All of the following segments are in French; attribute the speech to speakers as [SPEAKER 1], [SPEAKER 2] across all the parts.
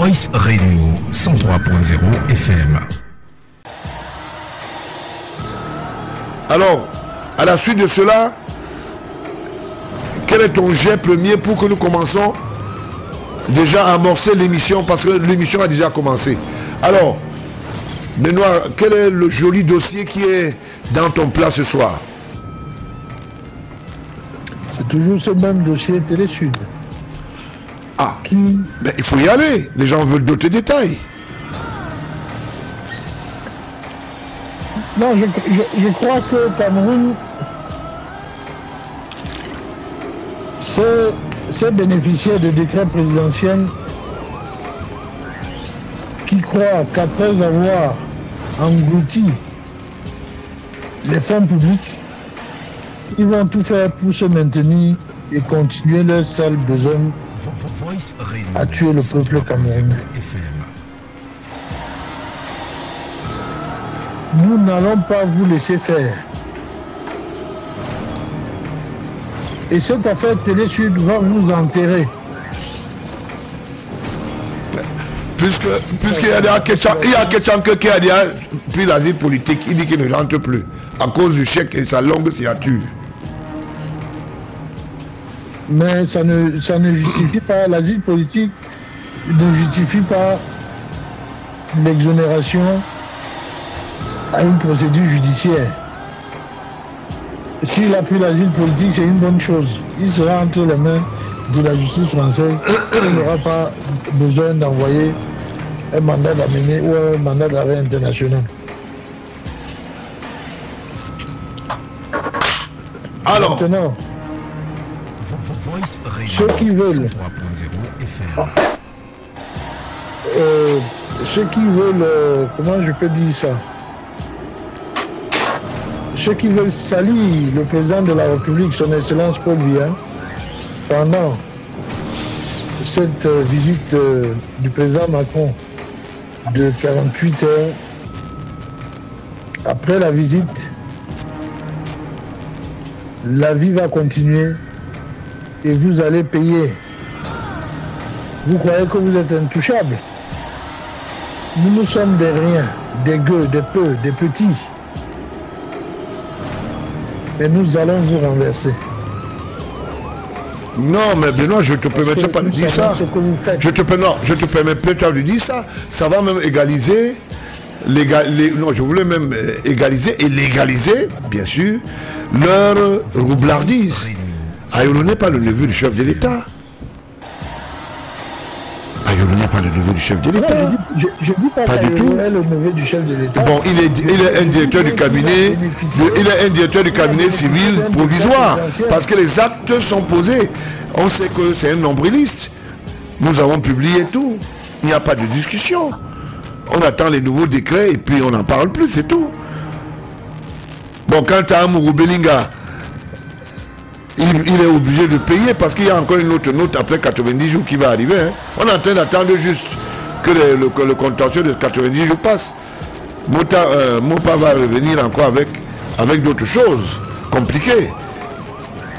[SPEAKER 1] Voice Radio 103.0 FM.
[SPEAKER 2] Alors, à la suite de cela, quel est ton jet premier pour que nous commençons déjà à amorcer l'émission, parce que l'émission a déjà commencé. Alors, Benoît, quel est le joli dossier qui est dans ton plat ce soir?
[SPEAKER 3] C'est toujours ce même dossier Télé Sud.
[SPEAKER 2] Ah, mais il faut y aller. Les gens veulent d'autres détails.
[SPEAKER 3] Non, je crois que Cameroun c'est bénéficiaire de décrets présidentiels qui croient qu'après avoir englouti les fonds publics, ils vont tout faire pour se maintenir et continuer leur sale besoin à tuer le peuple camerounais. Nous n'allons pas vous laisser faire. Et cette affaire Télé Sud va vous enterrer.
[SPEAKER 2] Puisqu'il y a quelqu'un qui a déjà pris l'asile politique, il dit qu'il ne rentre plus à cause du chèque et sa longue signature.
[SPEAKER 3] Mais ça ne justifie pas, l'asile politique ne justifie pas l'exonération à une procédure judiciaire. S'il a pris l'asile politique, c'est une bonne chose. Il sera entre les mains de la justice française. Il n'aura pas besoin d'envoyer un mandat d'amener ou un mandat d'arrêt international.
[SPEAKER 2] Alors,
[SPEAKER 3] maintenant, ceux qui veulent, comment je peux dire ça? Ceux qui veulent salir le président de la République, son Excellence Paul Biya, pendant cette visite du président Macron de 48 heures, après la visite, la vie va continuer et vous allez payer. Vous croyez que vous êtes intouchable? Nous sommes des riens, des gueux, des peu, des petits. Et nous allons vous renverser.
[SPEAKER 2] Non, mais Benoît, je ne te permettrai pas de dire ça. Je te permets pas de dire ça. Ça va même égaliser. Non, je voulais même égaliser et légaliser, bien sûr, leur roublardise. Ayolo n'est pas le neveu du chef de l'État. Ayolo n'est pas le neveu du chef de l'État.
[SPEAKER 3] Je dis pas
[SPEAKER 2] du tout.
[SPEAKER 3] Est le neveu du chef de l'État.
[SPEAKER 2] Bon, il est un directeur du cabinet. Il est un directeur du cabinet civil provisoire. Parce que les actes sont posés. On sait que c'est un nombriliste. Nous avons publié tout. Il n'y a pas de discussion. On attend les nouveaux décrets et puis on n'en parle plus, c'est tout. Bon, quant à Amourou Belinga, il est obligé de payer parce qu'il y a encore une autre note après 90 jours qui va arriver. Hein. On est en train d'attendre juste que le contentieux de 90 jours passe. Mopa va revenir encore avec d'autres choses compliquées.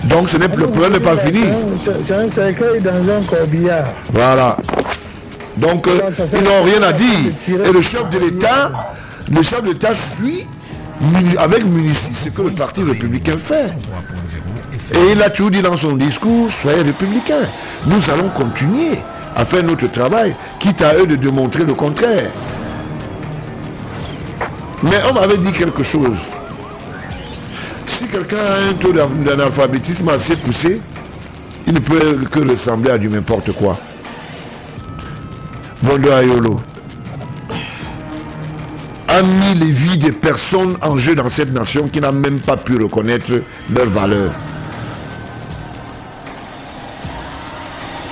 [SPEAKER 2] Donc le problème n'est pas fini.
[SPEAKER 3] C'est un cercueil dans un corbillard.
[SPEAKER 2] Voilà. Donc ils n'ont rien à dire. Et le chef de l'État suit avec munici ce que le Parti républicain fait. Et il a toujours dit dans son discours, soyez républicains. Nous allons continuer à faire notre travail, quitte à eux de démontrer le contraire. Mais on m'avait dit quelque chose. Si quelqu'un a un taux d'analphabétisme assez poussé, il ne peut que ressembler à du n'importe quoi. Bondo Ayolo a mis les vies des personnes en jeu dans cette nation qui n'a même pas pu reconnaître leur valeur.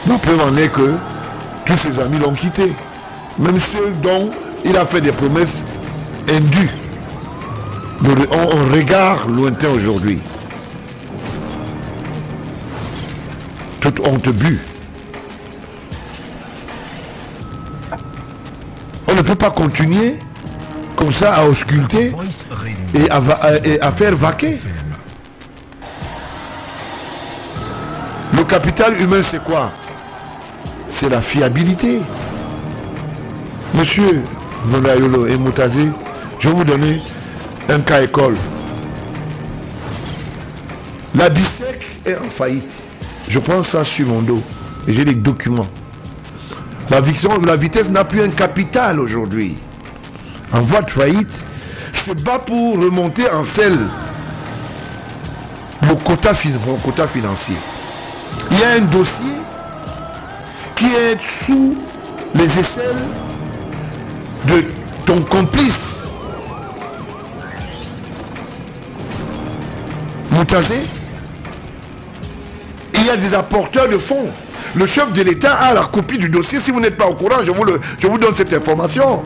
[SPEAKER 2] La preuve en est que tous ses amis l'ont quitté. Même ceux dont il a fait des promesses indues. On regarde lointain aujourd'hui. Toute honte bue. On ne peut pas continuer comme ça à ausculter et à faire vaquer. Le capital humain, c'est quoi? C'est la fiabilité. Monsieur Vondayolo et Moutazé, je vais vous donner un cas école. La BISEC est en faillite. Je prends ça sur mon dos et j'ai des documents. La vitesse n'a plus un capital aujourd'hui. En voie de faillite, se bat pour remonter en selle le quota financier. Il y a un dossier qui est sous les aisselles de ton complice Moutazé. Il y a des apporteurs de fonds. Le chef de l'État a la copie du dossier. Si vous n'êtes pas au courant, je vous donne cette information.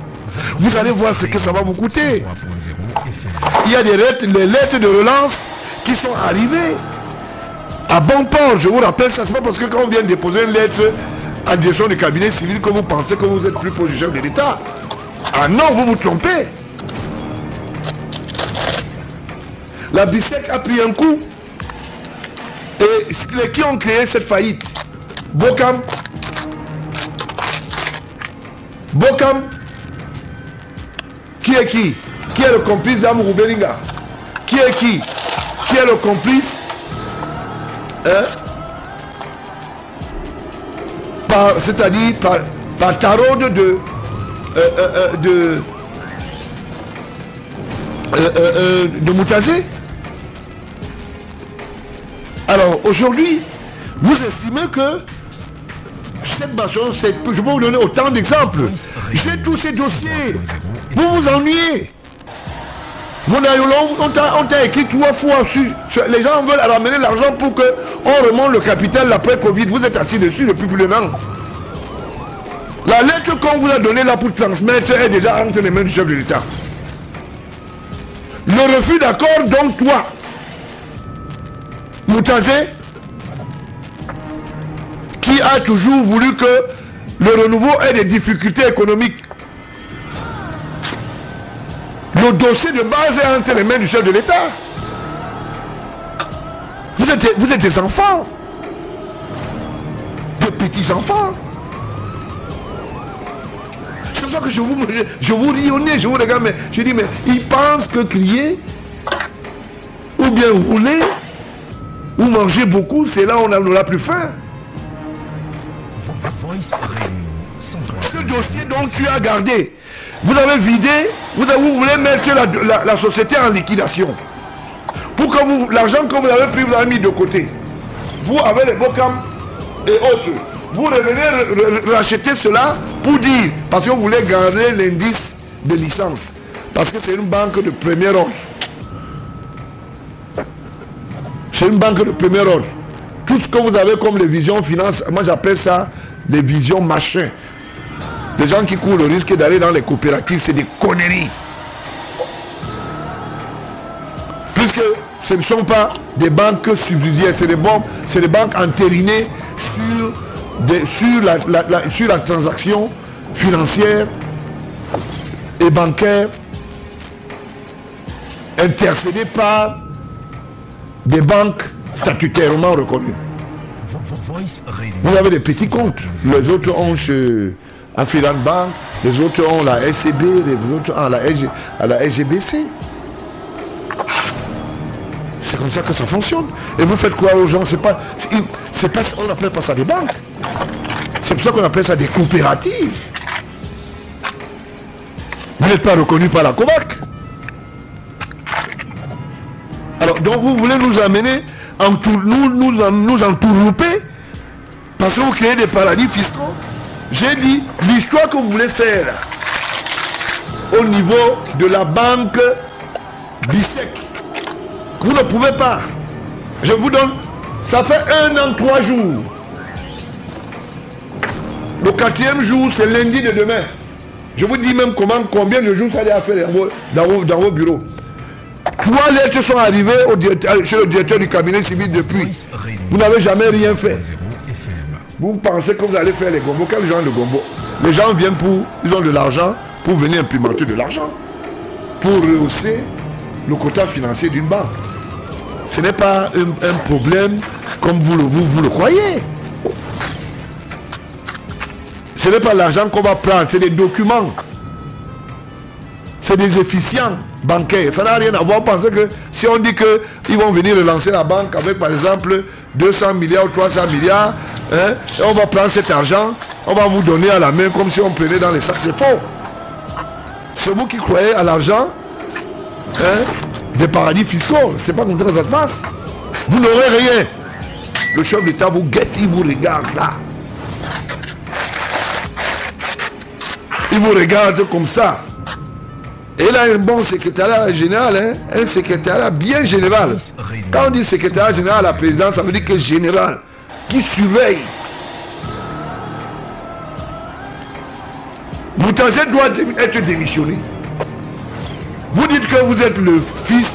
[SPEAKER 2] Vous allez voir ce que ça va vous coûter. Il y a les lettres de relance qui sont arrivées à bon port. Je vous rappelle, ça c'est pas parce que quand on vient de déposer une lettre en direction du cabinet civil que vous pensez que vous êtes plus proche du chef de l'État. Ah non, vous vous trompez. La BISEC a pris un coup. Et qui ont créé cette faillite? Bokam, qui est qui? Qui est le complice d'Amourou Belinga? Qui est qui? Qui est le complice c'est-à-dire par taraude de Moutazé? Alors aujourd'hui, vous estimez que cette nation, je peux vous donner autant d'exemples. J'ai tous ces dossiers. Vous vous ennuyez. On t'a écrit 3 fois les gens veulent ramener l'argent pour qu'on remonte le capital après Covid. Vous êtes assis dessus depuis plus d'un an. La lettre qu'on vous a donnée là pour transmettre est déjà entre les mains du chef de l'État. Le refus d'accord, donc toi, Moutazé, qui a toujours voulu que le renouveau ait des difficultés économiques. Le dossier de base est entre les mains du chef de l'État. Vous êtes des enfants. Des petits enfants. C'est pour ça que je vous ris au nez, je vous regarde, mais je dis, mais ils pensent que crier, ou bien rouler, ou manger beaucoup, c'est là où on n'aura plus faim. Ce dossier dont tu as gardé, vous avez vidé, vous voulez mettre la société en liquidation. Pour que l'argent que vous avez pris, vous avez mis de côté. Vous avez les Bokam et autres. Vous revenez racheter cela pour dire, parce que vous voulez garder l'indice de licence. Parce que c'est une banque de premier ordre. C'est une banque de premier ordre. Tout ce que vous avez comme les visions finance, moi j'appelle ça les visions machin. Les gens qui courent le risque d'aller dans les coopératives, c'est des conneries. Puisque ce ne sont pas des banques subsidiaires, c'est des banques entérinées sur la transaction financière et bancaire intercédées par des banques statutairement reconnues. Vous avez des petits comptes. Les autres ont chez Afriland Bank, les autres ont la SCB, les autres ont la SGBC. C'est comme ça que ça fonctionne. Et vous faites quoi aux gens? On n'appelle pas ça des banques. C'est pour ça qu'on appelle ça des coopératives. Vous n'êtes pas reconnu par la COMAC. Alors, donc vous voulez nous amener, nous entourlouper, parce que vous créez des paradis fiscaux. J'ai dit, l'histoire que vous voulez faire au niveau de la banque BISEC, vous ne pouvez pas. Je vous donne, ça fait 1 an, 3 jours. Le 4e jour, c'est lundi de demain. Je vous dis même combien de jours ça allait à faire dans vos bureaux. 3 lettres sont arrivées chez le directeur du cabinet civil depuis. Vous n'avez jamais rien fait. Vous pensez que vous allez faire les gombos. Quel genre de gombo? Les gens viennent ils ont de l'argent pour venir implémenter de l'argent. Pour rehausser le quota financier d'une banque. Ce n'est pas un problème comme vous le croyez. Ce n'est pas l'argent qu'on va prendre, c'est des documents. C'est des efficients bancaires. Ça n'a rien à voir. Pensez que si on dit qu'ils vont venir relancer la banque avec par exemple 200 milliards ou 300 milliards, hein, et on va prendre cet argent, on va vous donner à la main comme si on prenait dans les sacs. C'est faux. C'est vous qui croyez à l'argent, hein, des paradis fiscaux. C'est pas comme ça que ça se passe. Vous n'aurez rien. Le chef d'État vous guette, il vous regarde là. Il vous regarde comme ça. Et il a un bon secrétariat général, hein, un secrétariat bien général. Quand on dit secrétariat général à la présidence, ça veut dire que général, qui surveille. Moutassé doit être démissionné. Vous dites que vous êtes le fils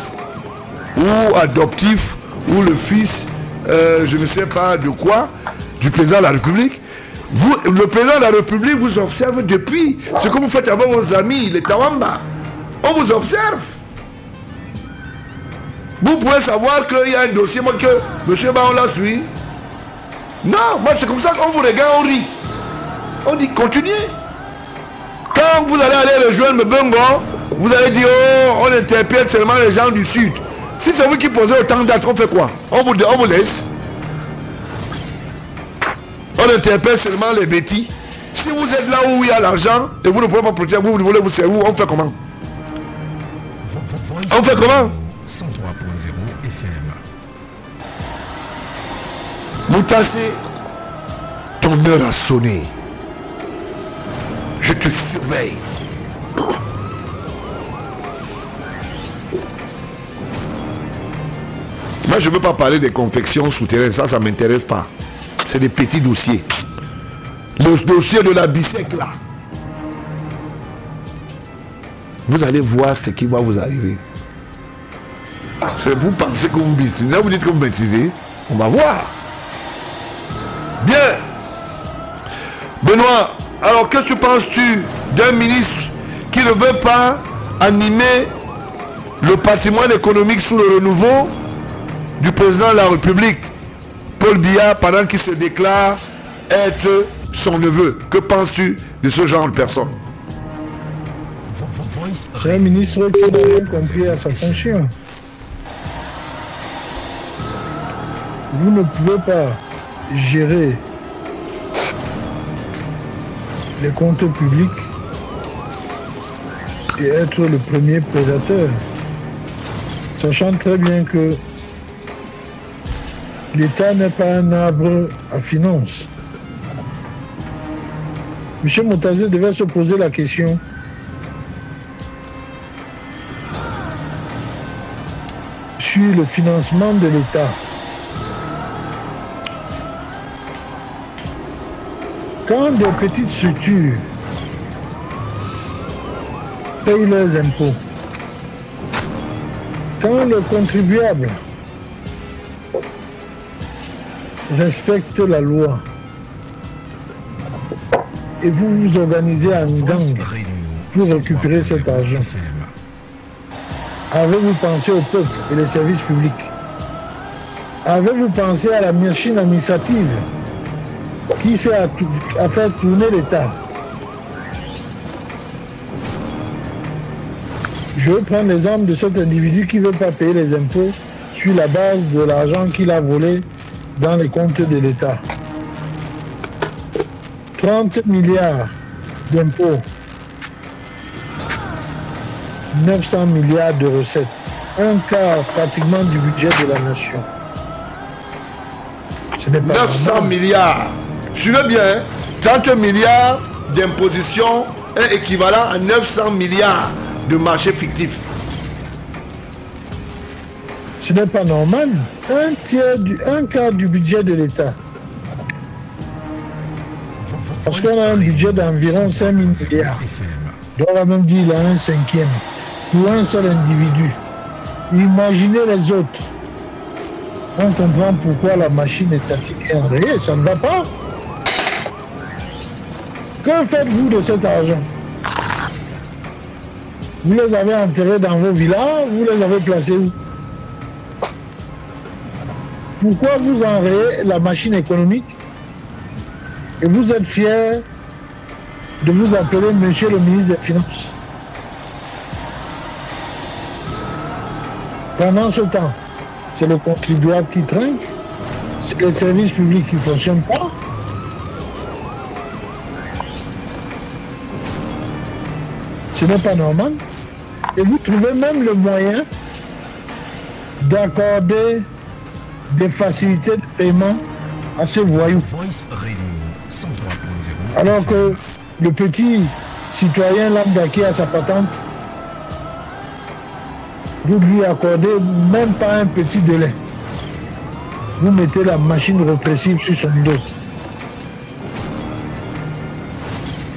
[SPEAKER 2] ou adoptif ou le fils, je ne sais pas de quoi, du président de la République. Vous, le président de la République vous observe depuis ce que vous faites avec vos amis, les Tawamba. On vous observe. Vous pouvez savoir qu'il y a un dossier, moi que monsieur on l'a suivi. Non, moi c'est comme ça qu'on vous regarde, on rit. On dit continuez. Quand vous allez aller rejoindre le Bongo, vous allez dire oh, on interpelle seulement les gens du Sud. Si c'est vous qui posez autant d'actes, on fait quoi? On vous laisse. On interpelle seulement les bêtis. Si vous êtes là où il y a l'argent et vous ne pouvez pas protéger, vous voulez vous servir, on fait comment? On fait comment?
[SPEAKER 1] 103.0 FM.
[SPEAKER 2] Moutassé, ton heure a sonné. Je te surveille. Moi, je ne veux pas parler des confections souterraines. Ça ne m'intéresse pas. C'est des petits dossiers. Le dossier de la BICEC, là. Vous allez voir ce qui va vous arriver. Vous pensez que vous maîtrisez. Là, vous dites que vous maîtrisez. On va voir. Bien. Benoît, alors que tu penses-tu d'un ministre qui ne veut pas animer le patrimoine économique sous le renouveau du président de la République, Paul Biya, pendant qu'il se déclare être son neveu? Que penses-tu de ce genre de personne?
[SPEAKER 3] C'est un ministre qui n'a rien compris à sa fonction. Vous ne pouvez pas gérer les comptes publics et être le premier prédateur, sachant très bien que l'État n'est pas un arbre à finances. M. Moutassé devait se poser la question sur le financement de l'État. Quand des petites structures payent leurs impôts, quand le contribuable respecte la loi et vous vous organisez en gang pour récupérer cet argent, avez-vous pensé au peuple et les services publics? Avez-vous pensé à la machine administrative qui sert à faire tourner l'État? Je vais prendre l'exemple de cet individu qui ne veut pas payer les impôts sur la base de l'argent qu'il a volé dans les comptes de l'État. 30 milliards d'impôts, 900 milliards de recettes, un quart pratiquement du budget de la nation. Ce n'est pas
[SPEAKER 2] 900
[SPEAKER 3] normal.
[SPEAKER 2] milliards. Suivez bien, hein? 30 milliards d'imposition est équivalent à 900 milliards de marchés fictifs.
[SPEAKER 3] Ce n'est pas normal. Un quart du budget de l'État. Parce qu'on a un budget d'environ 5 000 milliards. On va même dire qu'il a un cinquième. Pour un seul individu. Imaginez les autres. On comprend pourquoi la machine étatique est enrayée. Ça ne va pas. Que faites-vous de cet argent? Vous les avez enterrés dans vos villas, vous les avez placés où? Pourquoi vous enrayez la machine économique et vous êtes fiers de vous appeler Monsieur le ministre des Finances. Pendant ce temps, c'est le contribuable qui trinque, c'est les services publics qui ne fonctionnent pas. Ce n'est pas normal. Et vous trouvez même le moyen d'accorder des facilités de paiement à ces voyous. Alors que le petit citoyen lambda qui a sa patente, vous lui accordez même pas un petit délai. Vous mettez la machine répressive sur son dos.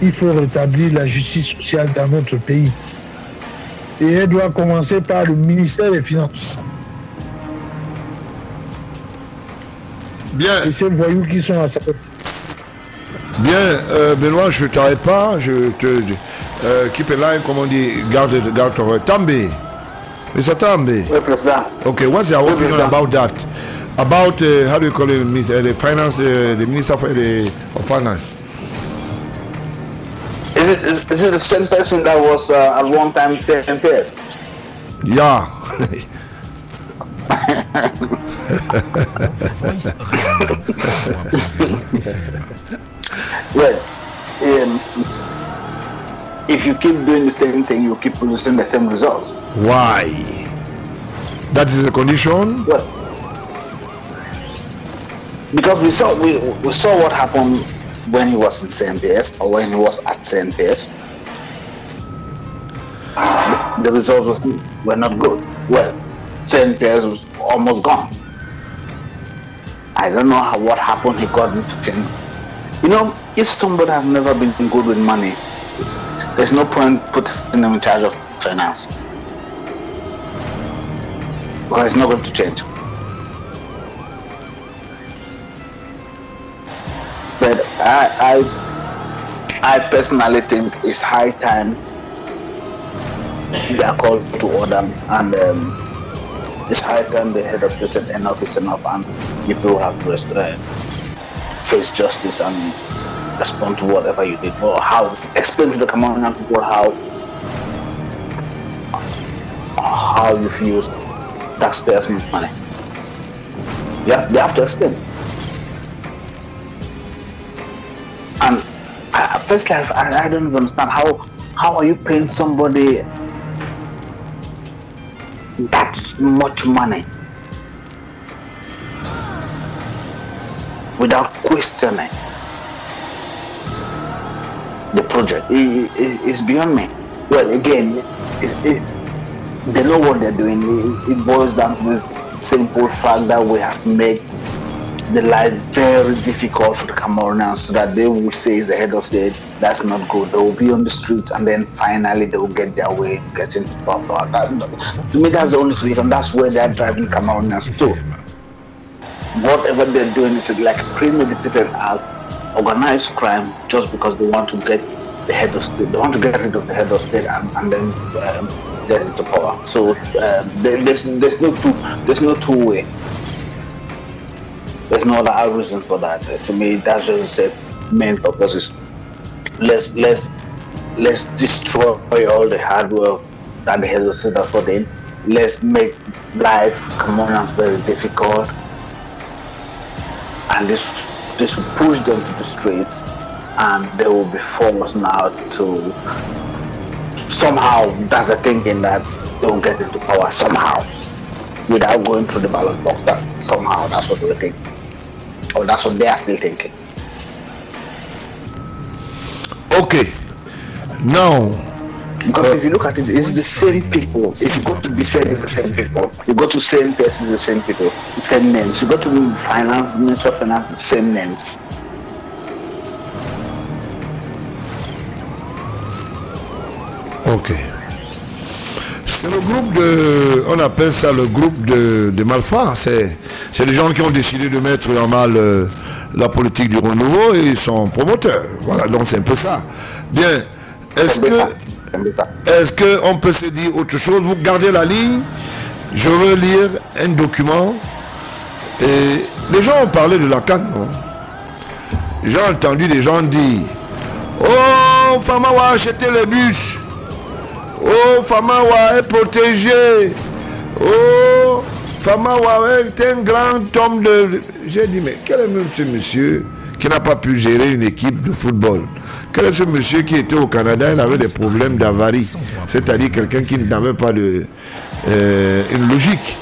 [SPEAKER 3] Il faut rétablir la justice sociale dans notre pays. Et elle doit commencer par le ministère des Finances.
[SPEAKER 2] Bien.
[SPEAKER 3] Et ces voyous qui sont à sa tête.
[SPEAKER 2] Bien, Benoît, je ne t'arrête pas. Je te keep a line, comme on dit, garde ton Tambe. Mr. Tambe.
[SPEAKER 4] Oui, Président.
[SPEAKER 2] Okay, what's your opinion about that? About, how do you call it, the finance, the Minister of Finance?
[SPEAKER 4] Is it the same person that was at one time CMPS?
[SPEAKER 2] Yeah.
[SPEAKER 4] Well, if you keep doing the same thing, you keep producing the same results.
[SPEAKER 2] Why? That is the condition?
[SPEAKER 4] Well, because we saw what happened when he was in CMPS or when he was at CMPS. The results were not good. Well, CMPS was almost gone. I don't know what happened. He got into change. You know, if somebody has never been good with money, there's no point putting them in charge of finance, because it's not going to change. But I personally think it's high time they are called to order, and it's high time the head of state said enough is enough, and people have to face justice and respond to whatever you did, or how explain to the Cameroonian people how you've used taxpayers' money. You have to explain. And firstly, I don't even understand how are you paying somebody that much money without questioning the project. It's beyond me. Well, again, they know what they're doing. It boils down to the simple fact that we have made the life very difficult for the Cameroonians, so that they will say it's the head of state. That's not good. They will be on the streets, and then finally they will get their way, get into power. To me, that's the only reason. That's where they're driving Cameroonians to. Whatever they're doing is like premeditated act, organized crime, just because they want to get the head of state. They want to get rid of the head of state and then get into power. So there's no two-way. There's no other reason for that. To me, that's just the main purpose is let's destroy all the hard work that the head of state has put in. Let's make life Cameroonians very difficult, and this will push them to the streets, and they will be forced now to somehow. That's the thinking, that they will get into power somehow without going through the ballot box. That's what they think, or that's what they are still thinking.
[SPEAKER 2] Okay, now
[SPEAKER 4] because if you look at it, it's the same people. If you go to BCN, it's the same people. You go to same places, the same people, the same names. You go to finance, Minister of Finance, the same names.
[SPEAKER 2] Ok. C'est le groupe on appelle ça le groupe de malfrats. C'est les gens qui ont décidé de mettre en mal la politique du renouveau et ils sont promoteurs. Voilà, donc c'est un peu ça. Bien, est-ce qu'on peut se dire autre chose? Vous gardez la ligne, je veux lire un document. Et les gens ont parlé de la CAN, non? J'ai entendu des gens dire « Oh, Oh, Famawa a acheté les bus. Oh, Famawa est protégé. Oh, Famawa est un grand homme de... J'ai dit, mais quel est même ce monsieur qui n'a pas pu gérer une équipe de football? Quel est ce monsieur qui était au Canada, il avait des problèmes d'avarie, c'est-à-dire quelqu'un qui n'avait pas une logique,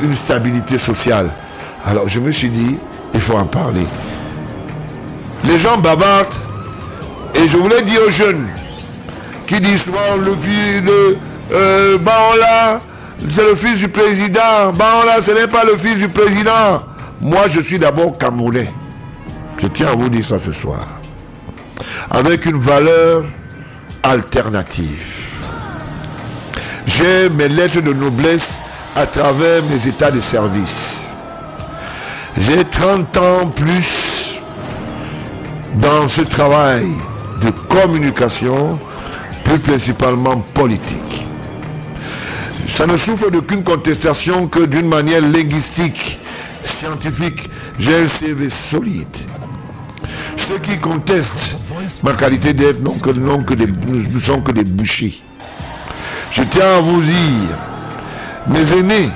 [SPEAKER 2] une stabilité sociale. Alors je me suis dit, il faut en parler. Les gens bavardent, et je voulais dire aux jeunes qui disent souvent le fils de Baola, c'est le fils du président. Baola, ce n'est pas le fils du président. Moi, je suis d'abord Camerounais. Je tiens à vous dire ça ce soir. Avec une valeur alternative. J'ai mes lettres de noblesse à travers mes états de service. J'ai 30 ans plus dans ce travail de communication, plus principalement politique. Ça ne souffre d'aucune contestation que d'une manière linguistique, scientifique, j'ai un CV solide. Ceux qui contestent ma qualité d'être ne sont que des bouchers. Je tiens à vous dire, mes aînés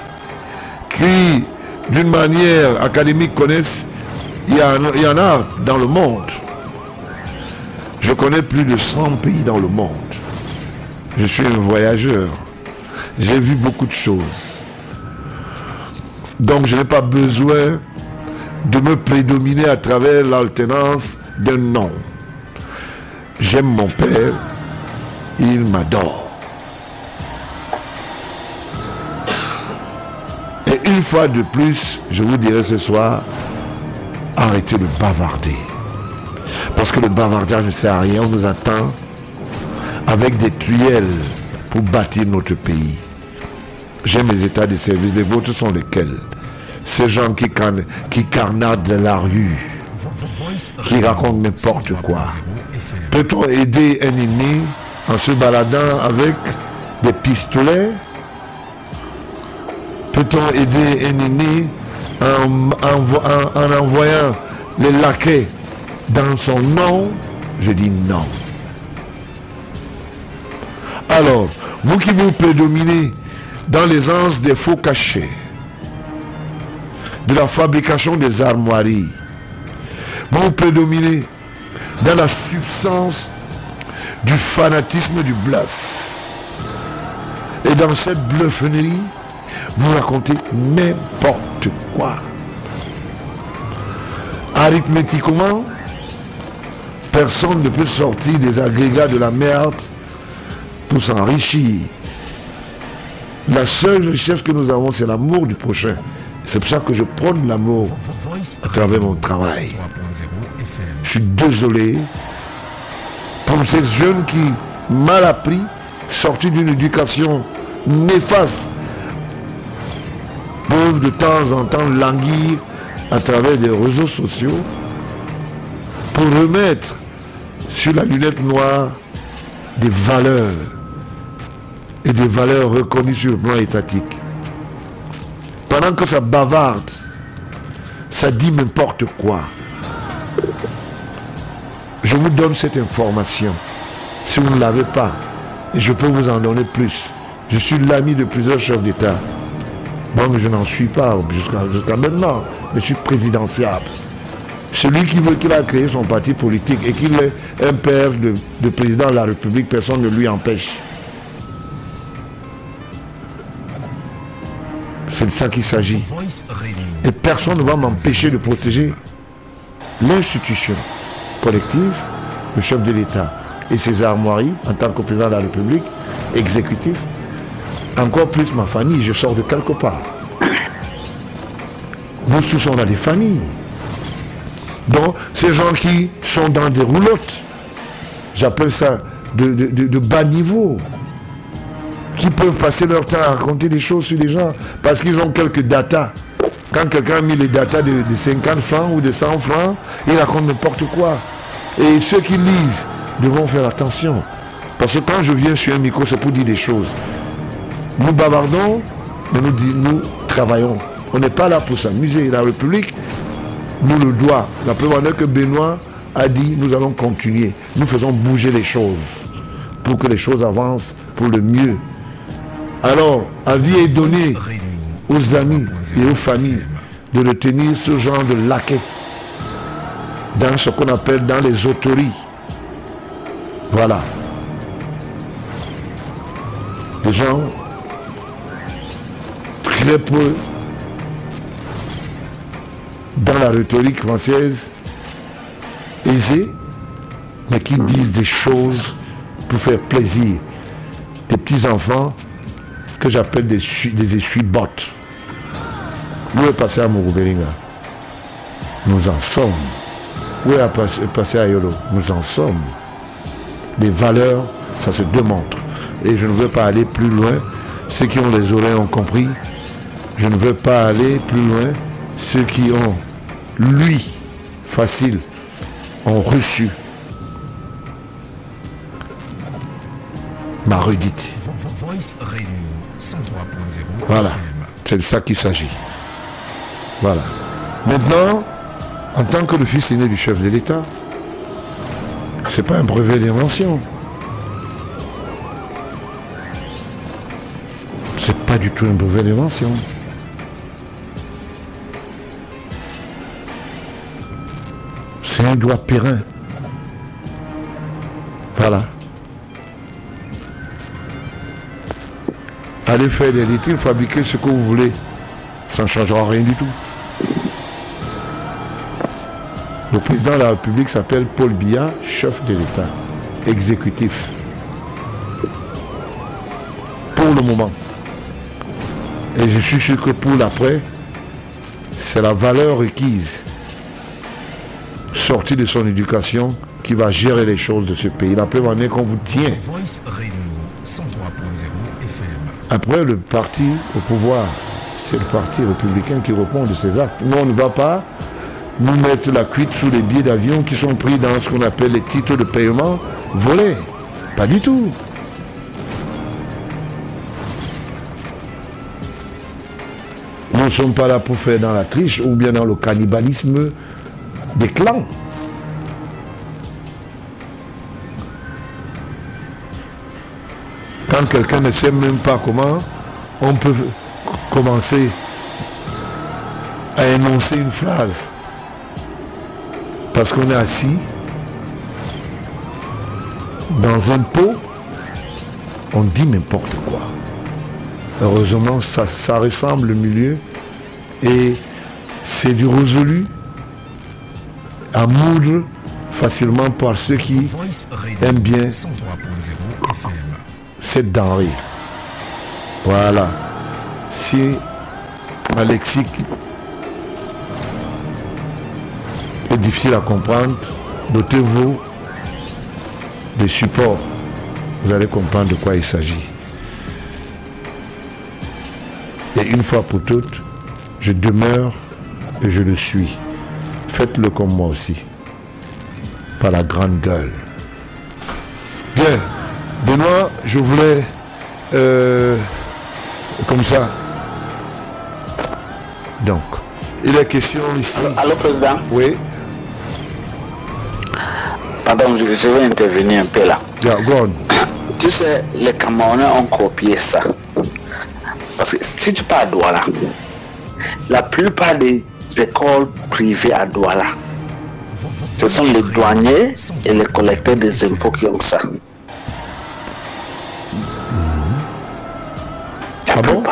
[SPEAKER 2] qui d'une manière académique connaissent, il y en a dans le monde. Je connais plus de 100 pays dans le monde. Je suis un voyageur. J'ai vu beaucoup de choses. Donc je n'ai pas besoin de me prédominer à travers l'alternance d'un nom. J'aime mon père, il m'adore. Et une fois de plus, je vous dirai ce soir, arrêtez de bavarder. Parce que le bavardage ne sert à rien, on nous attend avec des tuyelles pour bâtir notre pays. J'aime les états de service, les vôtres sont lesquels? Ces gens qui carnadent la rue, qui racontent n'importe quoi. Peut-on aider un aîné en se baladant avec des pistolets? Peut-on aider un aîné en envoyant les laquais dans son nom? Je dis non. Alors, vous qui vous prédominez dans l'aisance des faux cachets, de la fabrication des armoiries, vous prédominez dans la substance du fanatisme du bluff. Et dans cette bluffonnerie, vous racontez n'importe quoi. Arithmétiquement, personne ne peut sortir des agrégats de la merde pour s'enrichir. La seule richesse que nous avons, c'est l'amour du prochain. C'est pour ça que je prône l'amour à travers mon travail. Je suis désolé pour ces jeunes qui, mal appris, sortis d'une éducation néfaste, peuvent de temps en temps languir à travers des réseaux sociaux pour remettre sur la lunette noire des valeurs et des valeurs reconnues sur le plan étatique. Pendant que ça bavarde, ça dit n'importe quoi. Je vous donne cette information. Si vous ne l'avez pas, et je peux vous en donner plus. Je suis l'ami de plusieurs chefs d'État. Moi, mais je n'en suis pas jusqu'à maintenant. Mais je suis présidentiable. Celui qui veut qu'il a créé son parti politique et qu'il est un père de président de la République, personne ne lui empêche. C'est de ça qu'il s'agit. Et personne ne va m'empêcher de protéger l'institution collective, le chef de l'État et ses armoiries en tant que président de la République, exécutif. Encore plus ma famille, je sors de quelque part. Nous tous on a des familles. Donc ces gens qui sont dans des roulottes, j'appelle ça de bas niveau, qui peuvent passer leur temps à raconter des choses sur les gens parce qu'ils ont quelques datas. Quand quelqu'un a mis les datas de 50 francs ou de 100 francs, il raconte n'importe quoi. Et ceux qui lisent devront faire attention. Parce que quand je viens sur un micro, c'est pour dire des choses. Nous bavardons, mais nous travaillons. On n'est pas là pour s'amuser. La République nous le doit. La preuve en est que Benoît a dit nous allons continuer, nous faisons bouger les choses pour que les choses avancent pour le mieux. Alors, avis est donné aux amis et aux familles de retenir ce genre de laquais dans ce qu'on appelle dans les autories. Voilà. Des gens très peu dans la rhétorique française aisée, mais qui disent des choses pour faire plaisir. Des petits enfants que j'appelle des essuie-bottes. Où est passé à Mourou-Bélinga? Nous en sommes. Où est passé à Yolo? Nous en sommes. Les valeurs, ça se démontre. Et je ne veux pas aller plus loin. Ceux qui ont les oreilles ont compris. Je ne veux pas aller plus loin. Ceux qui ont, lui, facile, ont reçu ma redite. Voilà, c'est de ça qu'il s'agit. Voilà. Maintenant, en tant que le fils aîné du chef de l'État, c'est pas un brevet d'invention. C'est pas du tout un brevet d'invention. C'est un doigt périn. Voilà. Allez faire des litres, fabriquer ce que vous voulez. Ça ne changera rien du tout. Le président de la République s'appelle Paul Biya, chef de l'État, exécutif. Pour le moment. Et je suis sûr que pour l'après, c'est la valeur requise, sortie de son éducation, qui va gérer les choses de ce pays. La preuve en est qu'on vous tient. Après, le parti au pouvoir, c'est le parti républicain qui répond de ses actes. Nous, on ne va pas nous mettre la cuite sous les billets d'avion qui sont pris dans ce qu'on appelle les titres de paiement volés. Pas du tout. Nous ne sommes pas là pour faire dans la triche ou bien dans le cannibalisme des clans. Quand quelqu'un ne sait même pas comment on peut commencer à énoncer une phrase parce qu'on est assis dans un pot, on dit n'importe quoi. Heureusement, ça ressemble le milieu et c'est du résolu à moudre facilement par ceux qui aiment bien cette denrée. Voilà. Si ma lexique est difficile à comprendre, dotez-vous de supports. Vous allez comprendre de quoi il s'agit. Et une fois pour toutes, je demeure et je le suis. Faites-le comme moi aussi. Par la grande gueule. Bien. Benoît, je voulais, comme ça. Donc, il est question ici.
[SPEAKER 4] Allô, Président?
[SPEAKER 2] Oui.
[SPEAKER 4] Pardon, je vais intervenir un peu là.
[SPEAKER 2] Yeah, go on.
[SPEAKER 4] Tu sais, les Camerounais ont copié ça. Parce que si tu pars à Douala, la plupart des écoles privées à Douala, ce sont les douaniers et les collecteurs des impôts qui ont ça.
[SPEAKER 2] Ah bon?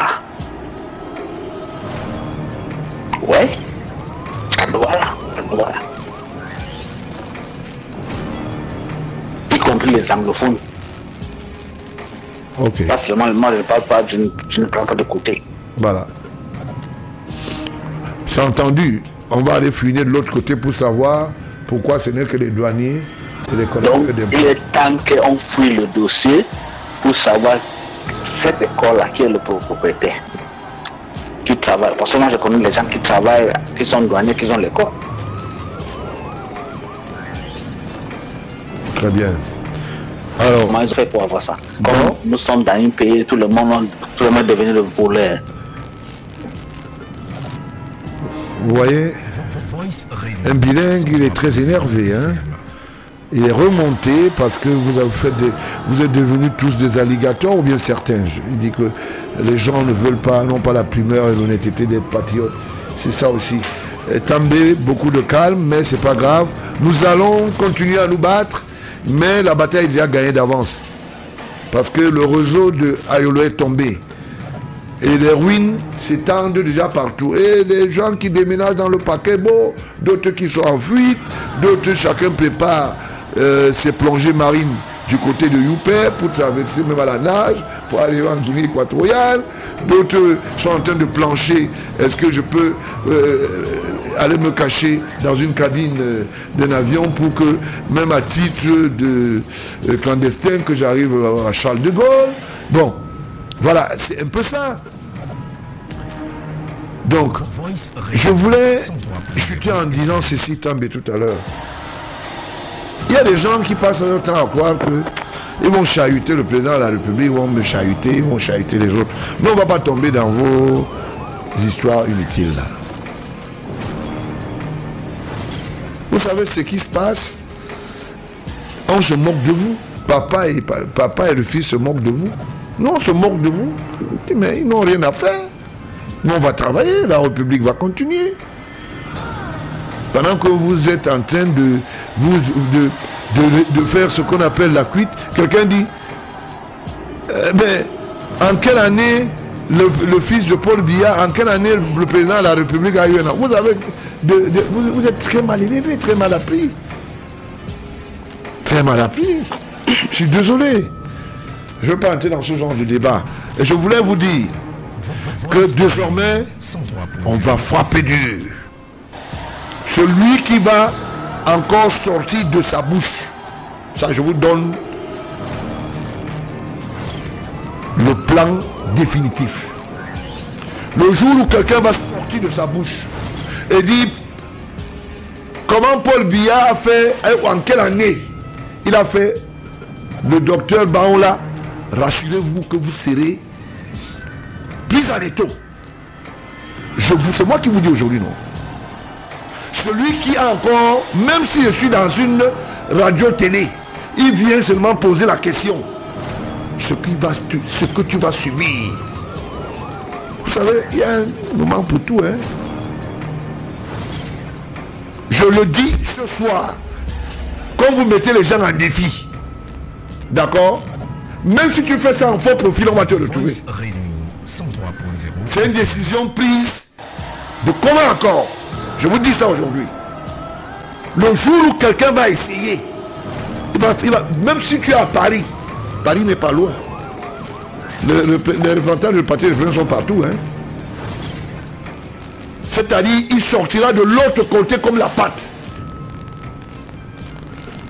[SPEAKER 4] Ouais. À Douala. Y compris les anglophones.
[SPEAKER 2] Ok.
[SPEAKER 4] Pas seulement, moi je ne parle pas, je ne prends pas de côté.
[SPEAKER 2] Voilà. C'est entendu. On va aller fouiner de l'autre côté pour savoir pourquoi ce n'est que les douaniers et les collecteurs
[SPEAKER 4] Donc,
[SPEAKER 2] d'impôts.
[SPEAKER 4] il est temps qu'on fouille le dossier pour savoir cette école-là qui est le propriétaire. Qui travaille. Parce que moi je connais les gens qui travaillent, qui sont douaniers, qui ont l'école.
[SPEAKER 2] Très bien. Alors,
[SPEAKER 4] Comment ils ont fait pour avoir ça?
[SPEAKER 2] Bon.
[SPEAKER 4] Comme nous sommes dans un pays, tout le monde est devenu le voleur.
[SPEAKER 2] vous voyez, Un bilingue, il est très énervé. Hein? Il est remonté parce que vous êtes devenus tous des alligators, ou bien certains. Il dit que les gens ne veulent pas, n'ont pas la primeur et l'honnêteté des patriotes. C'est ça aussi. També, beaucoup de calme, mais c'est pas grave. Nous allons continuer à nous battre, mais la bataille est déjà gagnée d'avance. Parce que le réseau de Ayolo est tombé. Et les ruines s'étendent déjà partout. Et les gens qui déménagent dans le Paquebo, d'autres qui sont en fuite, d'autres, chacun prépare ses plongées marines du côté de Youpé pour traverser même à la nage, pour arriver en Guinée équatoriale. D'autres sont en train de plancher. Est-ce que je peux aller me cacher dans une cabine d'un avion pour que, même à titre de clandestin, que j'arrive à Charles de Gaulle? Bon, voilà, c'est un peu ça. Donc, je voulais chuter en disant ceci, També, tout à l'heure. Il y a des gens qui passent leur temps à croire qu'ils vont chahuter le président de la République, ils vont me chahuter, ils vont chahuter les autres. Mais on ne va pas tomber dans vos histoires inutiles là. Vous savez ce qui se passe? On se moque de vous. Papa et le fils se moquent de vous. Non, on se moque de vous. Mais ils n'ont rien à faire. Nous, on va travailler, la République va continuer. Pendant que vous êtes en train de faire ce qu'on appelle la cuite, quelqu'un dit, mais en quelle année le fils de Paul Biya, en quelle année le président de la République a eu un an? Vous êtes très mal élevé, très mal appris. Très mal appris. Je suis désolé. Je ne veux pas entrer dans ce genre de débat. Et je voulais vous dire que désormais, on va frapper dur. Celui qui va encore sortir de sa bouche, ça je vous donne le plan définitif. Le jour où quelqu'un va sortir de sa bouche et dire comment Paul Biya a fait, en quelle année il a fait, le docteur Baola, rassurez-vous que vous serez pris en étau. C'est moi qui vous dis aujourd'hui, non. Celui qui a encore, même si je suis dans une radio-télé, il vient seulement poser la question. Ce que tu vas subir. Vous savez, il y a un moment pour tout, hein. Je le dis ce soir, quand vous mettez les gens en défi, d'accord? Même si tu fais ça en faux profil, on va te retrouver. C'est une décision prise de comment encore? Je vous dis ça aujourd'hui. Le jour où quelqu'un va essayer, même si tu es à Paris, Paris n'est pas loin. Les représentants du parti républicain sont partout. Hein. C'est-à-dire, il sortira de l'autre côté comme la patte.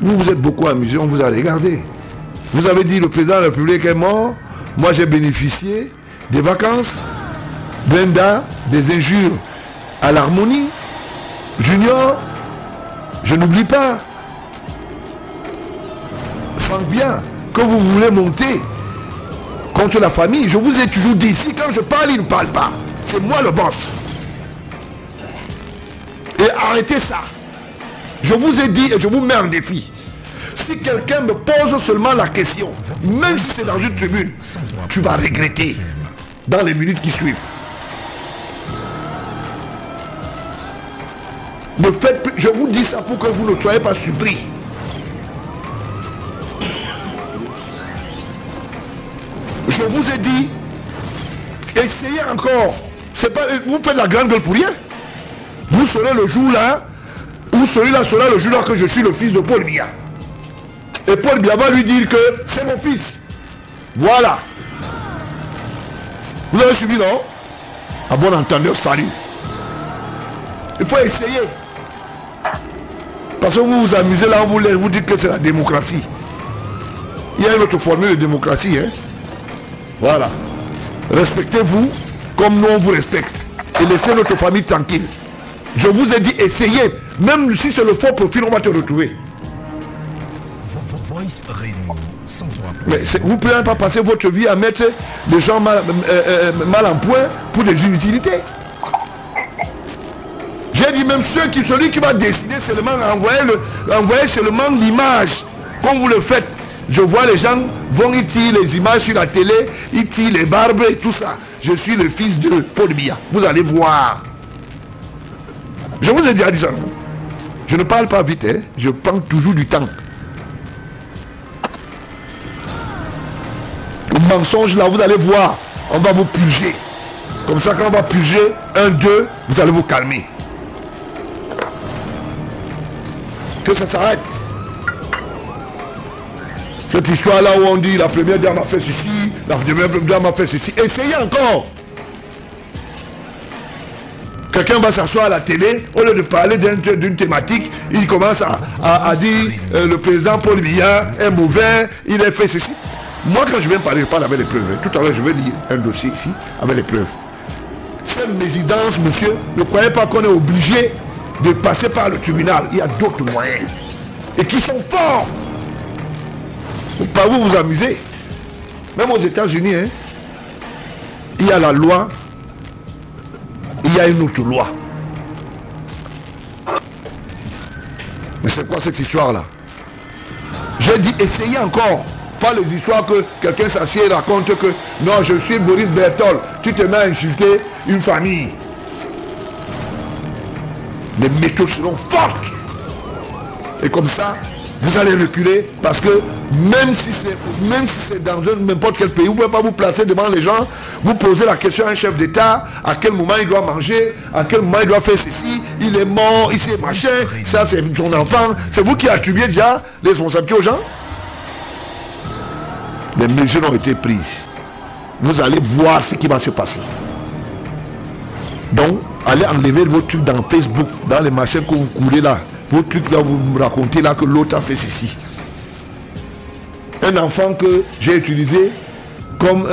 [SPEAKER 2] Vous vous êtes beaucoup amusé, on vous a regardé. Vous avez dit le président de la République est mort. Moi j'ai bénéficié des vacances, Brenda, des injures à l'harmonie. Junior, je n'oublie pas. Franck Bien, que vous voulez monter contre la famille, je vous ai toujours dit, ici quand je parle, il ne parle pas. C'est moi le boss. Et arrêtez ça. Je vous ai dit et je vous mets en défi. Si quelqu'un me pose seulement la question, même si c'est dans une tribune, tu vas regretter dans les minutes qui suivent. Ne faites plus, je vous dis ça pour que vous ne soyez pas surpris. Je vous ai dit, essayez encore. C'est pas, vous faites la grande gueule pour rien. Vous serez le jour là, ou celui-là sera le jour là que je suis le fils de Paul Biya. Et Paul Biya va lui dire que c'est mon fils. Voilà. Vous avez suivi, non? À bon entendeur, salut. Il faut essayer. Parce que vous vous amusez là, vous dites que c'est la démocratie. Il y a une autre formule de démocratie. Hein? Voilà. Respectez-vous comme nous on vous respecte. Et laissez notre famille tranquille. Je vous ai dit, essayez. Même si c'est le faux profil, on va te retrouver. Mais vous ne pouvez pas passer votre vie à mettre les gens mal en point pour des inutilités. J'ai dit même celui qui va décider seulement envoyer seulement l'image, comme vous le faites. Je vois les gens vont y tirer les images sur la télé, ils tirent les barbes et tout ça. Je suis le fils de Paul Biya. Vous allez voir. Je vous ai déjà dit ça. Je ne parle pas vite, hein. Je prends toujours du temps. Le mensonge là, vous allez voir. On va vous purger. Comme ça, quand on va purger, 1, 2, vous allez vous calmer. Que ça s'arrête. Cette histoire là où on dit la première dame a fait ceci, la deuxième dame a fait ceci. Essayez encore. Quelqu'un va s'asseoir à la télé, au lieu de parler d'une thématique, il commence à dire le président Paul Biya est mauvais, il a fait ceci. Moi quand je viens parler, je parle avec les preuves. Tout à l'heure je vais lire un dossier ici avec les preuves. Cette résidence, monsieur, ne croyez pas qu'on est obligé de passer par le tribunal. Il y a d'autres moyens. Et qui sont forts. Par vous vous amusez. Même aux États-Unis, hein, il y a la loi, il y a une autre loi. Mais c'est quoi cette histoire-là? J'ai dit essayez encore. Pas les histoires que quelqu'un s'assied et raconte que non, je suis Boris Berthold, tu te mets à insulter une famille. Les méthodes seront fortes. Et comme ça, vous allez reculer parce que même si c'est dans n'importe quel pays, vous ne pouvez pas vous placer devant les gens, vous posez la question à un chef d'État, à quel moment il doit manger, à quel moment il doit faire ceci, il est mort, ici machin, ça c'est ton enfant. C'est vous qui attribuez déjà les responsabilités aux gens. Les mesures ont été prises. Vous allez voir ce qui va se passer. Donc, allez enlever vos trucs dans Facebook, dans les machins que vous courez là. Vos trucs là, vous me racontez là que l'autre a fait ceci. Un enfant que j'ai utilisé comme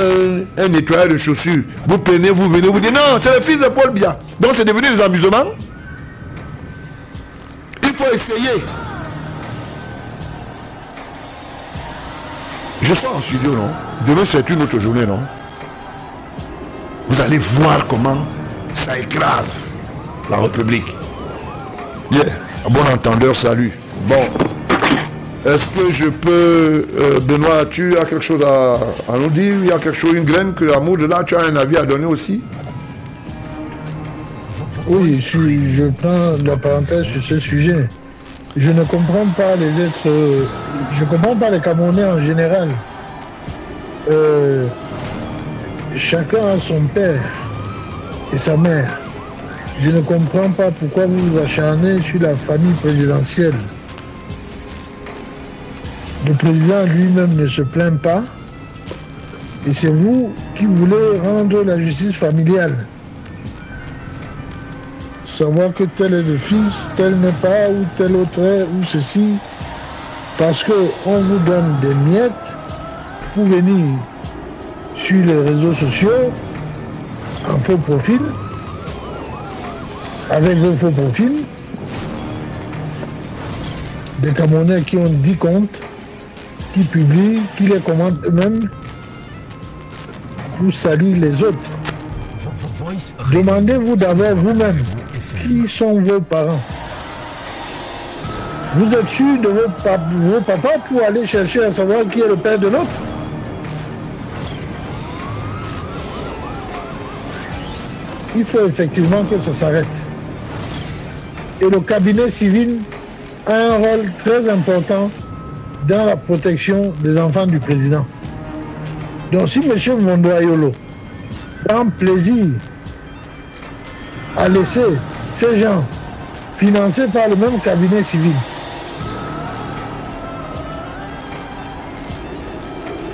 [SPEAKER 2] un nettoyeur de chaussures. Vous prenez, vous venez, vous dites non, c'est le fils de Paul Biya. Donc c'est devenu des amusements. Il faut essayer. Je suis en studio, non? Demain c'est une autre journée, non? Vous allez voir comment ça écrase la République. Bien, bon entendeur, salut. Bon, est-ce que je peux, Benoît, tu as quelque chose à nous dire? Il y a quelque chose, une graine que l'amour de là, tu as un avis à donner aussi?
[SPEAKER 3] Oui, je prends la parenthèse sur ce sujet. Je ne comprends pas les êtres... je ne comprends pas les Camerounais en général. Chacun a son père et sa mère. Je ne comprends pas pourquoi vous vous acharnez sur la famille présidentielle. Le président lui-même ne se plaint pas. Et c'est vous qui voulez rendre la justice familiale. Savoir que tel est le fils, tel n'est pas, ou tel autre est, ou ceci. Parce qu'on vous donne des miettes pour venir sur les réseaux sociaux en faux profil, avec vos faux profils, des Camerounais qui ont 10 comptes, qui publient, qui les commentent eux-mêmes, pour salir les autres. Demandez-vous d'abord vous-même, qui sont vos parents? Vous êtes sûr de vos papas pour aller chercher à savoir qui est le père de l'autre? Il faut effectivement que ça s'arrête. Et le cabinet civil a un rôle très important dans la protection des enfants du président. Donc si M. Mondoayolo prend plaisir à laisser ces gens financés par le même cabinet civil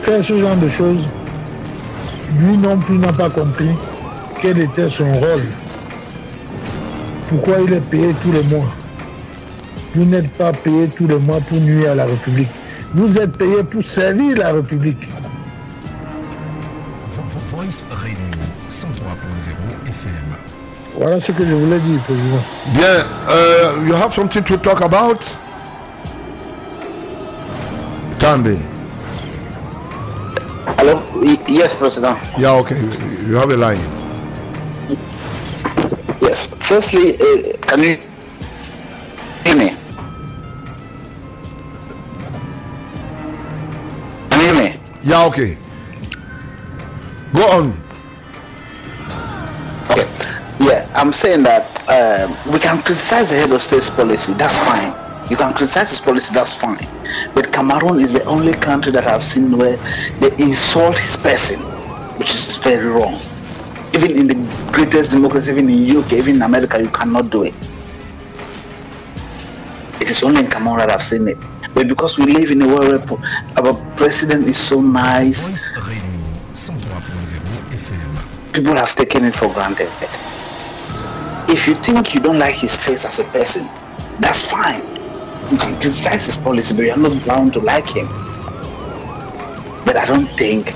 [SPEAKER 3] faire ce genre de choses, lui non plus n'a pas compris quel était son rôle. Pourquoi il est payé tous les mois? Vous n'êtes pas payé tous les mois pour nuire à la République. Vous êtes payé pour servir la République.
[SPEAKER 1] Voice Radio 103.0 FM.
[SPEAKER 3] Voilà ce que je voulais dire, Président.
[SPEAKER 2] Bien, you have something to talk about? Tambe.
[SPEAKER 4] Hello? Yes, President.
[SPEAKER 2] Yeah, okay. You have a line.
[SPEAKER 4] Yes. Firstly, can you
[SPEAKER 2] Yeah, okay. Go on.
[SPEAKER 4] Okay. Yeah, I'm saying that we can criticize the head of state's policy. That's fine. You can criticize his policy. That's fine. But Cameroon is the only country that I've seen where they insult his person, which is very wrong. Even in the greatest democracy, even in UK, even in America, you cannot do it. It is only in Cameroon that I've seen it. But because we live in a world where our president is so nice, people have taken it for granted. If you think you don't like his face as a person, that's fine. You can criticize his policy, but you're not bound to like him. But I don't think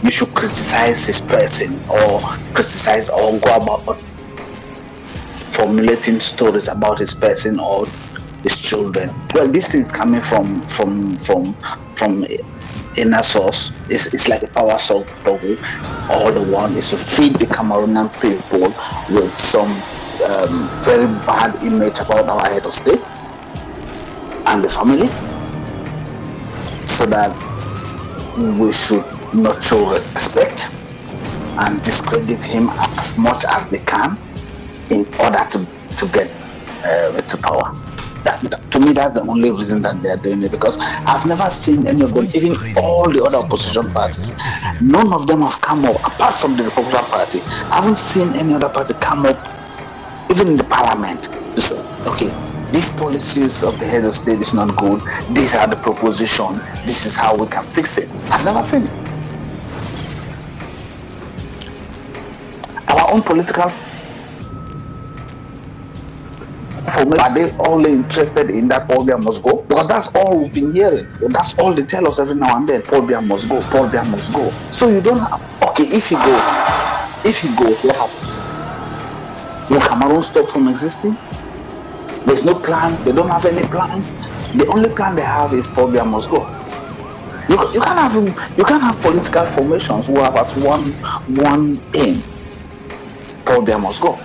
[SPEAKER 4] you should criticize his person or criticize or go about formulating stories about his person or his children. Well, this thing is coming from inner source. It's like a power struggle. All the one is to feed the Cameroonian people with some very bad image about our head of state and the family, so that we should not show respect and discredit him as much as they can in order to get to power. To me, that's the only reason that they are doing it, because I've never seen any of them, even all the other opposition parties, none of them have come up, apart from the Republican Party. I haven't seen any other party come up, even in the parliament, to say, okay, these policies of the head of state is not good, these are the proposition, this is how we can fix it. I've never seen it. Our own political, are they only interested in that Paul Biya must go? Because that's all we've been hearing. That's all they tell us every now and then. Paul Biya must go. Paul Biya must go. So you don't have, okay, if he goes, what happens? Will Cameroon stop from existing? There's no plan. They don't have any plan. The only plan they have is Paul Biya must go. You can't have political formations who have as one aim. Paul Biya must go.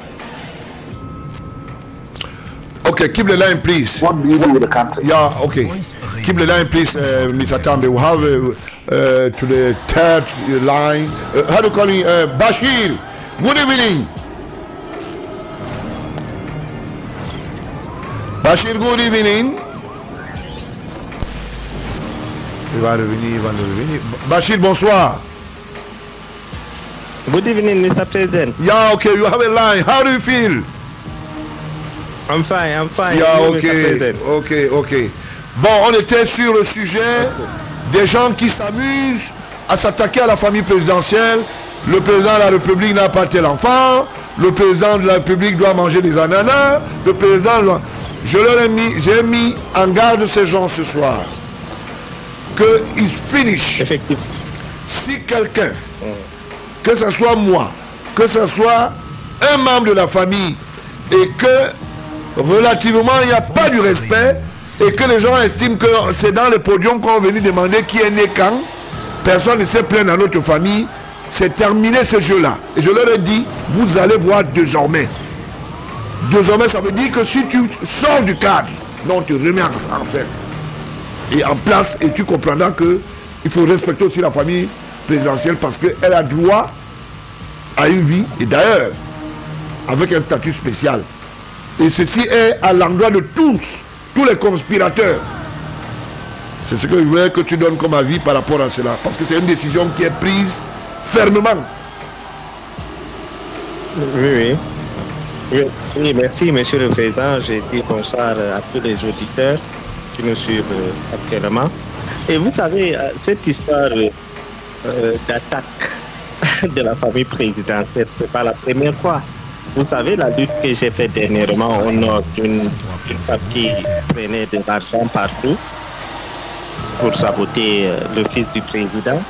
[SPEAKER 2] Okay, keep the line, please.
[SPEAKER 4] What do you do with the country?
[SPEAKER 2] Yeah, okay. Keep the line, please, Mr. Tambe. We have to the third line. How do you call him? Bashir. Good evening. Bashir, good evening. Il va revenir. Bashir, bonsoir.
[SPEAKER 5] Good evening, Mr. President.
[SPEAKER 2] Yeah, okay, you have a line. How do you feel?
[SPEAKER 5] I'm fine.
[SPEAKER 2] Yeah, ok. Bon, on était sur le sujet des gens qui s'amusent à s'attaquer à la famille présidentielle. Le président de la République n'a pas tel enfant. Le président de la République doit manger des ananas. Le président doit... J'ai mis en garde ces gens ce soir. Qu'ils finissent.
[SPEAKER 5] Effectivement.
[SPEAKER 2] Si quelqu'un, que ce soit moi, que ce soit un membre de la famille, et que relativement il n'y a pas du respect, et que les gens estiment que c'est dans le podium qu'on est venu demander qui est né quand, personne ne s'est plaint dans notre famille, c'est terminé ce jeu-là. Et je leur ai dit, vous allez voir désormais. Désormais, ça veut dire que si tu sors du cadre, non, tu remets en scène et en place, et tu comprendras que il faut respecter aussi la famille présidentielle parce qu'elle a droit à une vie, et d'ailleurs, avec un statut spécial. Et ceci est à l'endroit de tous les conspirateurs. C'est ce que je voulais que tu donnes comme avis par rapport à cela. Parce que c'est une décision qui est prise fermement.
[SPEAKER 5] Oui, merci, Monsieur le Président. J'ai dit bonsoir à tous les auditeurs qui nous suivent actuellement. Et vous savez, cette histoire d'attaque de la famille présidentielle, c'est pas la première fois. Vous savez, la lutte que j'ai faite dernièrement au nord d'une femme qui prenait de l'argent partout pour saboter le fils du président.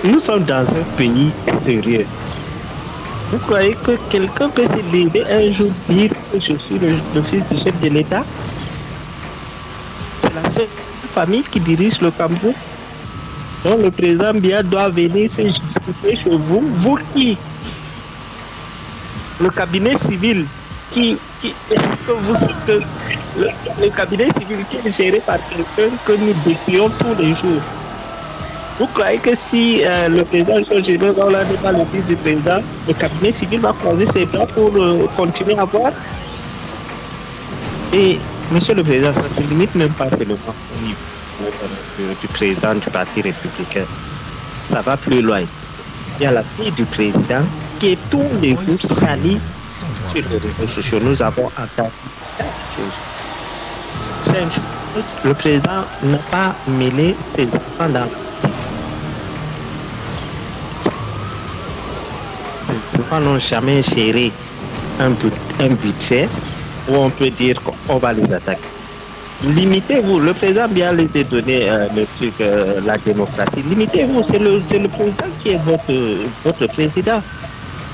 [SPEAKER 5] Nous sommes dans un pays sérieux. Vous croyez que quelqu'un peut se lever un jour dire que je suis le fils du chef de l'État? C'est la seule famille qui dirige le Cameroun. Donc le président Biya doit venir se justifier chez vous. Vous qui? Le cabinet civil le cabinet civil qui est géré par quelqu'un que nous défions tous les jours. Vous croyez que si le président Georges Baola n'est pas le fils du président, le cabinet civil va croiser ses bras pour continuer à voir? Et, monsieur le président, ça ne se limite même pas seulement au niveau du président du Parti républicain. Ça va plus loin. Il y a la fille du président qui est tous les jours salie sur les réseaux sociaux. Nous avons entendu quelque chose. C'est une chose. Le président n'a pas mêlé ses enfants dans la politique. Les enfants n'ont jamais géré un budget où on peut dire qu'on va les attaquer. Limitez-vous. Le président bien les a donné le truc, la démocratie. Limitez-vous. C'est le président qui est votre président.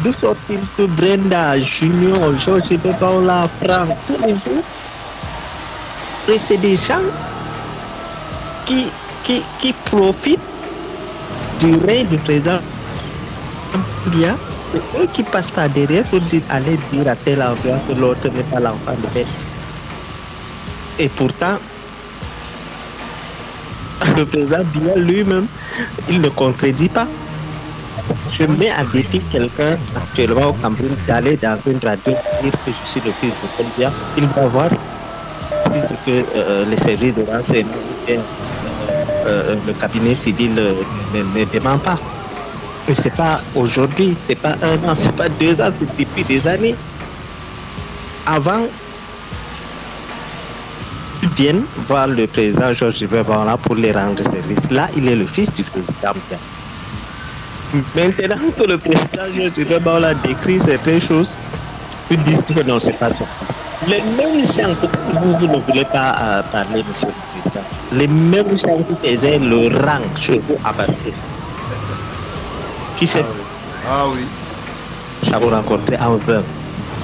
[SPEAKER 5] D'où sort-il que Brenda, Junior, Georges Baola, Franck, tous les jours? Et c'est des gens qui profitent du règne du président. Bien, c'est eux qui passent par derrière pour dire, allez dire à tel endroit que l'autre n'est pas l'enfant de paix. Et pourtant, le président bien lui-même, il ne contredit pas. Je mets à défi quelqu'un actuellement au Cameroun d'aller dans une radio dire que je suis le fils de Colombia. Il va voir si c'est que les services de renseignement le cabinet civil ne dément pas. Mais c'est pas aujourd'hui, c'est pas 1 an, c'est pas 2 ans, c'est depuis des années. Avant, ils viennent voir le président Georges Baola pour les rendre service. Là, il est le fils du président. Maintenant que le président Georges Baola décrit certaines choses, ils disent que non, c'est pas ça. Les mêmes gens que vous ne voulez pas parler, monsieur le président, les mêmes gens qui faisaient le rang chez vous à Bastille. Qui sait?
[SPEAKER 2] Ah oui.
[SPEAKER 5] Ça vous rencontrer en vain.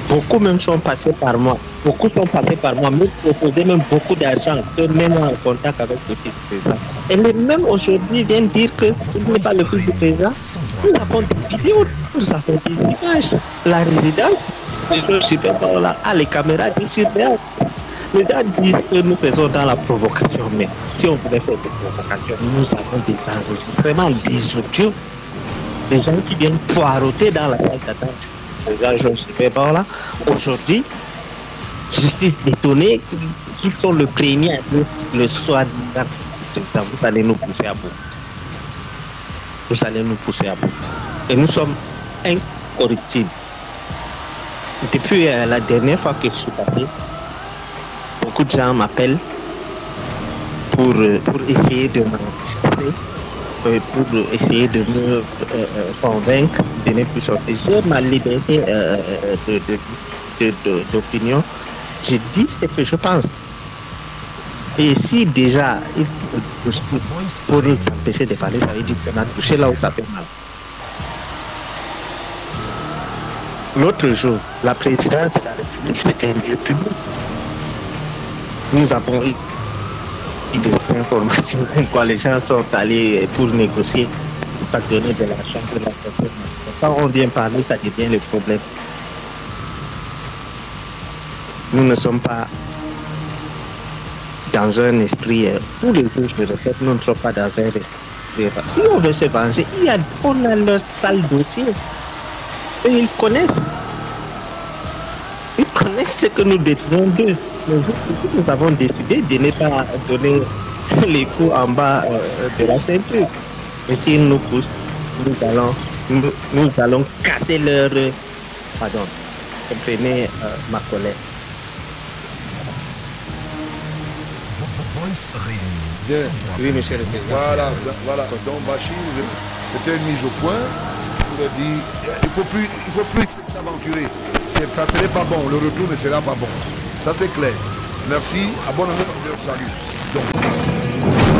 [SPEAKER 5] Beaucoup même sont passés par moi. Beaucoup sont passés par moi, me proposaient même beaucoup d'argent, même en contact avec le fils du président. Et les mêmes aujourd'hui viennent dire que ce n'est pas le fils du président. Nous avons des vidéos, nous avons des images. La résidence de Georges Baola a les caméras de surveillance. Les gens disent que nous faisons dans la provocation, mais si on voulait faire des provocations, nous avons des enregistrements, des audios, des gens qui viennent poireauter dans la salle d'attente. Les gens Georges Baola, aujourd'hui, justice étonnée qu'ils sont le premier à dire le soi-disant. Vous allez nous pousser à bout. Vous allez nous pousser à bout. Et nous sommes incorruptibles. Depuis la dernière fois que je suis passé, beaucoup de gens m'appellent pour essayer de m'enregistrer, pour essayer de me convaincre de ne plus sortir. J'ai ma liberté d'opinion. Je dis ce que je pense. Et si déjà, pour nous empêcher de parler, ça veut dire qu'on a touché là où ça fait mal. L'autre jour, la présidence de la République, c'était un lieu public. Nous avons eu des informations comme quoi les gens sont allés pour négocier, pour pas donner de l'argent de la personne. Quand on vient parler, ça devient le problème. Nous ne sommes pas dans un esprit, tous les jours je le répète, nous ne sommes pas dans un esprit. Si on veut se venger, on a leur sale dossier. Et ils connaissent ce que nous détenons d'eux. Nous avons décidé de ne pas donner les coups en bas de la ceinture. Mais s'ils nous poussent, nous allons casser leur... Pardon, comprenez ma colère.
[SPEAKER 2] Bien. Oui, monsieur le président. Voilà. Donc Bachir, c'était une mise au point. Il a dit, il faut plus s'aventurer. Ça ne serait pas bon. Le retour ne sera pas bon. Ça c'est clair. Merci. À bon année. Salut. Donc.